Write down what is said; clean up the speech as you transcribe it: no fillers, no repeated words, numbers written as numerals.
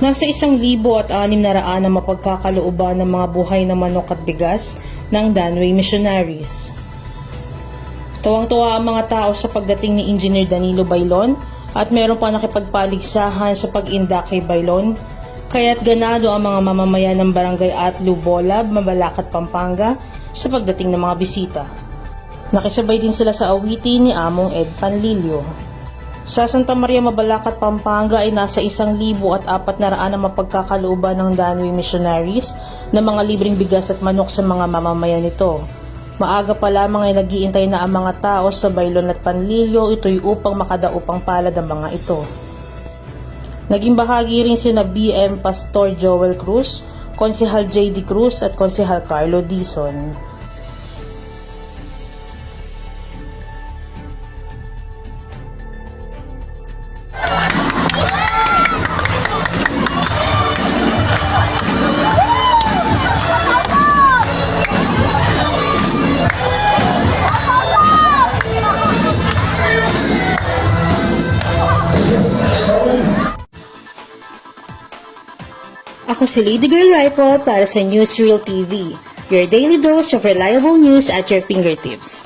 Nasa 1,600 na mapagkakalooban ng mga buhay na manok at bigas ng Danway Missionaries. Tuwang-tuwa ang mga tao sa pagdating ni Engineer Danilo Bailon at meron pa nakipagpaligsahan sa pag-inda kay Bailon, kaya't ganado ang mga mamamayan ng Barangay Atlu, Bolab, Mabalacat, Pampanga sa pagdating ng mga bisita. Nakisabay din sila sa awitin ni Among Ed Panlilio. Sa Santa Maria, Mabalacat, Pampanga ay nasa 1,400 na mapagkakalooban ng Danway Missionaries na mga libreng bigas at manok sa mga mamamayan nito. Maaga pa lamang ay nag-iintay na ang mga tao sa Bailon at Panlilio, ito'y upang makadaupang palad ang mga ito. Naging bahagi rin sina BM Pastor Joel Cruz, Konsehal JD Cruz at Konsehal Carlo Dizon. Ako si Lady Girl Raiko para sa Newsreel TV, your daily dose of reliable news at your fingertips.